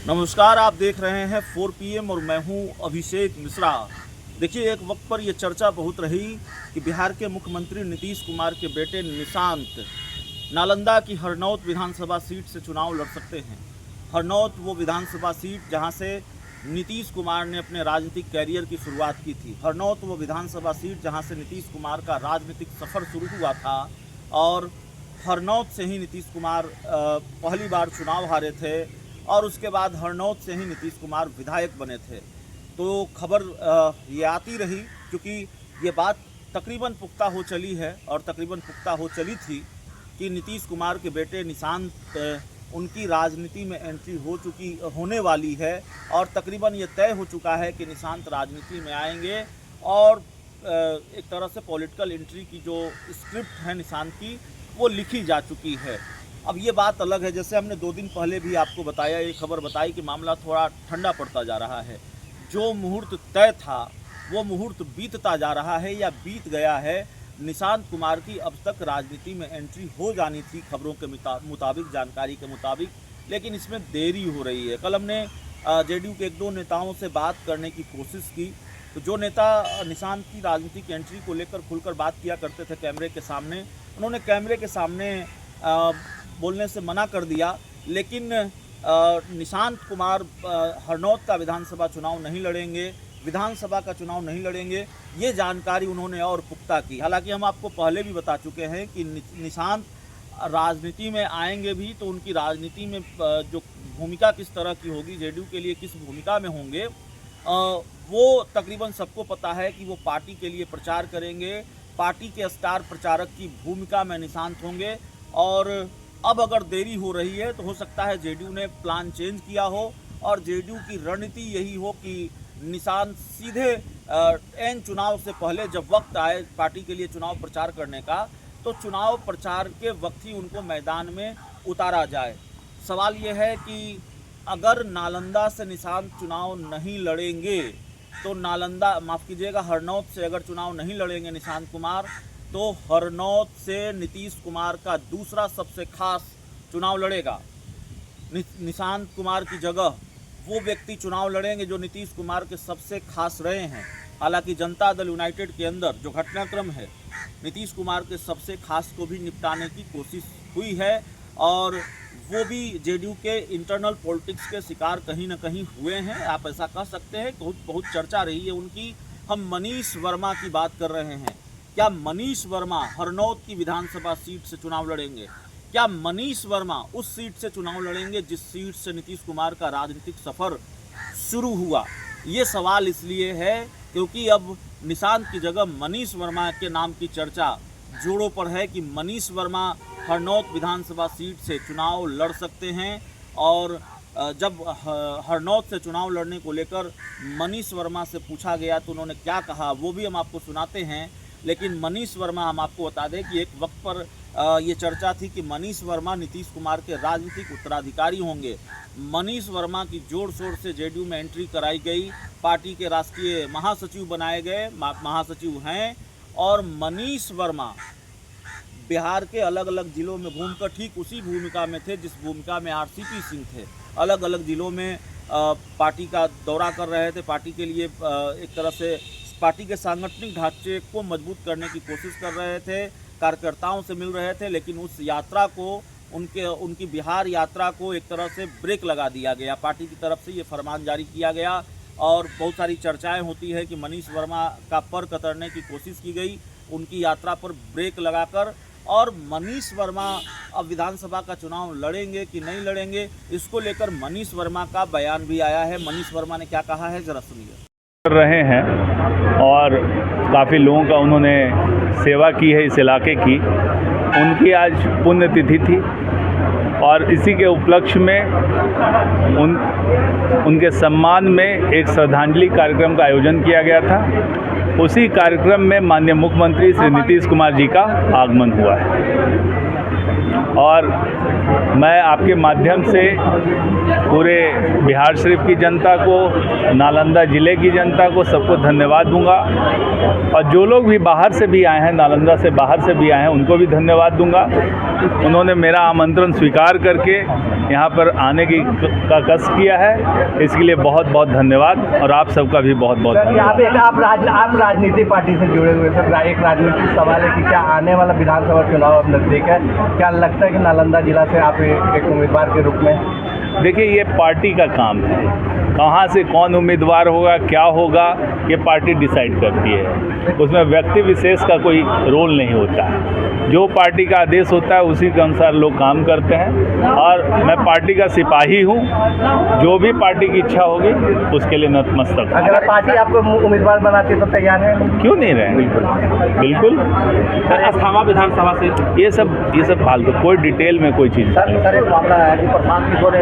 नमस्कार, आप देख रहे हैं 4 PM और मैं हूं अभिषेक मिश्रा। देखिए, एक वक्त पर यह चर्चा बहुत रही कि बिहार के मुख्यमंत्री नीतीश कुमार के बेटे निशांत नालंदा की हरनौत विधानसभा सीट से चुनाव लड़ सकते हैं। हरनौत वो विधानसभा सीट जहां से नीतीश कुमार ने अपने राजनीतिक कैरियर की शुरुआत की थी। हरनौत वो विधानसभा सीट जहां से नीतीश कुमार का राजनीतिक सफ़र शुरू हुआ था और हरनौत से ही नीतीश कुमार पहली बार चुनाव हारे थे और उसके बाद हरनौत से ही नीतीश कुमार विधायक बने थे। तो खबर ये आती रही, क्योंकि ये बात तकरीबन पुख्ता हो चली है और तकरीबन पुख्ता हो चली थी कि नीतीश कुमार के बेटे निशांत उनकी राजनीति में एंट्री होने वाली है और तकरीबन ये तय हो चुका है कि निशांत राजनीति में आएंगे और एक तरह से पॉलिटिकल एंट्री की जो स्क्रिप्ट है निशांत की, वो लिखी जा चुकी है। अब ये बात अलग है, जैसे हमने 2 दिन पहले भी आपको बताया, ये खबर बताई कि मामला थोड़ा ठंडा पड़ता जा रहा है। जो मुहूर्त तय था वो मुहूर्त बीतता जा रहा है या बीत गया है। निशांत कुमार की अब तक राजनीति में एंट्री हो जानी थी खबरों के मुताबिक, जानकारी के मुताबिक, लेकिन इसमें देरी हो रही है। कल हमने जेडीयू के 1-2 नेताओं से बात करने की कोशिश की, तो जो नेता निशांत की राजनीतिक एंट्री को लेकर खुलकर बात किया करते थे कैमरे के सामने, उन्होंने कैमरे के सामने बोलने से मना कर दिया। लेकिन निशांत कुमार हरनौत का विधानसभा चुनाव नहीं लड़ेंगे, विधानसभा का चुनाव नहीं लड़ेंगे, ये जानकारी उन्होंने और पुख्ता की। हालांकि हम आपको पहले भी बता चुके हैं कि निशांत राजनीति में आएंगे भी तो उनकी राजनीति में जो भूमिका किस तरह की होगी, जेडीयू के लिए किस भूमिका में होंगे, वो तकरीबन सबको पता है कि वो पार्टी के लिए प्रचार करेंगे, पार्टी के स्टार प्रचारक की भूमिका में निशांत होंगे। और अब अगर देरी हो रही है तो हो सकता है जेडीयू ने प्लान चेंज किया हो और जेडीयू की रणनीति यही हो कि निशांत सीधे एन चुनाव से पहले जब वक्त आए पार्टी के लिए चुनाव प्रचार करने का, तो चुनाव प्रचार के वक्त ही उनको मैदान में उतारा जाए। सवाल ये है कि अगर नालंदा से निशांत चुनाव नहीं लड़ेंगे तो हरनौत से अगर चुनाव नहीं लड़ेंगे निशांत कुमार, तो हरनौत से नीतीश कुमार का दूसरा सबसे खास चुनाव लड़ेगा। निशांत कुमार की जगह वो व्यक्ति चुनाव लड़ेंगे जो नीतीश कुमार के सबसे खास रहे हैं। हालांकि जनता दल यूनाइटेड के अंदर जो घटनाक्रम है, नीतीश कुमार के सबसे खास को भी निपटाने की कोशिश हुई है और वो भी जेडीयू के इंटरनल पॉलिटिक्स के शिकार कहीं ना कहीं हुए हैं, आप ऐसा कह सकते हैं। बहुत चर्चा रही है उनकी। हम मनीष वर्मा की बात कर रहे हैं। क्या मनीष वर्मा हरनौत की विधानसभा सीट से चुनाव लड़ेंगे? क्या मनीष वर्मा उस सीट से चुनाव लड़ेंगे जिस सीट से नीतीश कुमार का राजनीतिक सफ़र शुरू हुआ? ये सवाल इसलिए है क्योंकि अब निशांत की जगह मनीष वर्मा के नाम की चर्चा जोरों पर है कि मनीष वर्मा हरनौत विधानसभा सीट से चुनाव लड़ सकते हैं। और जब हरनौत से चुनाव लड़ने को लेकर मनीष वर्मा से पूछा गया तो उन्होंने क्या कहा, वो भी हम आपको सुनाते हैं। लेकिन मनीष वर्मा, हम आपको बता दें कि एक वक्त पर ये चर्चा थी कि मनीष वर्मा नीतीश कुमार के राजनीतिक उत्तराधिकारी होंगे। मनीष वर्मा की जोर शोर से जेडीयू में एंट्री कराई गई, पार्टी के राष्ट्रीय महासचिव बनाए गए, महासचिव हैं। और मनीष वर्मा बिहार के अलग अलग ज़िलों में घूमकर ठीक उसी भूमिका में थे जिस भूमिका में आरसीपी सिंह थे। अलग अलग ज़िलों में पार्टी का दौरा कर रहे थे, पार्टी के लिए एक तरह से पार्टी के सांगठनिक ढांचे को मजबूत करने की कोशिश कर रहे थे, कार्यकर्ताओं से मिल रहे थे। लेकिन उस यात्रा को, उनकी बिहार यात्रा को एक तरह से ब्रेक लगा दिया गया, पार्टी की तरफ से ये फरमान जारी किया गया और बहुत सारी चर्चाएं होती है कि मनीष वर्मा का पर कतरने की कोशिश की गई उनकी यात्रा पर ब्रेक लगाकर। और मनीष वर्मा अब विधानसभा का चुनाव लड़ेंगे कि नहीं लड़ेंगे, इसको लेकर मनीष वर्मा का बयान भी आया है। मनीष वर्मा ने क्या कहा है, ज़रा सुनिए। कर रहे हैं और काफ़ी लोगों का उन्होंने सेवा की है इस इलाके की। उनकी आज पुण्यतिथि थी और इसी के उपलक्ष्य में उनके सम्मान में एक श्रद्धांजलि कार्यक्रम का आयोजन किया गया था। उसी कार्यक्रम में माननीय मुख्यमंत्री श्री नीतीश कुमार जी का आगमन हुआ है। और मैं आपके माध्यम से पूरे बिहार शरीफ की जनता को, नालंदा ज़िले की जनता को, सबको धन्यवाद दूंगा। और जो लोग भी बाहर से भी आए हैं, नालंदा से बाहर से भी आए हैं, उनको भी धन्यवाद दूंगा। उन्होंने मेरा आमंत्रण स्वीकार करके यहाँ पर आने की का कष्ट किया है, इसके लिए बहुत बहुत धन्यवाद। और आप सबका भी बहुत बहुत धन्यवाद। आप राजनीतिक पार्टी से जुड़े हुए सर, एक राजनीतिक सवाल है कि क्या आने वाला विधानसभा चुनाव अब नज़दीक है, क्या लगता है कि नालंदा जिला से आप एक उम्मीदवार के रूप में? देखिए, ये पार्टी का काम है, कहाँ से कौन उम्मीदवार होगा, क्या होगा, ये पार्टी डिसाइड करती है। उसमें व्यक्ति विशेष का कोई रोल नहीं होता है। जो पार्टी का आदेश होता है उसी के अनुसार लोग काम करते हैं। और मैं पार्टी का सिपाही हूँ, जो भी पार्टी की इच्छा होगी उसके लिए नतमस्तक हूँ। अगर पार्टी आपको उम्मीदवार बनाती है तो तैयार है? क्यों नहीं रहे, बिल्कुल। अस्थाना विधानसभा से ये सब फालतू, कोई डिटेल में कोई चीज़ सर एक मामला है कि प्रशांत किशोर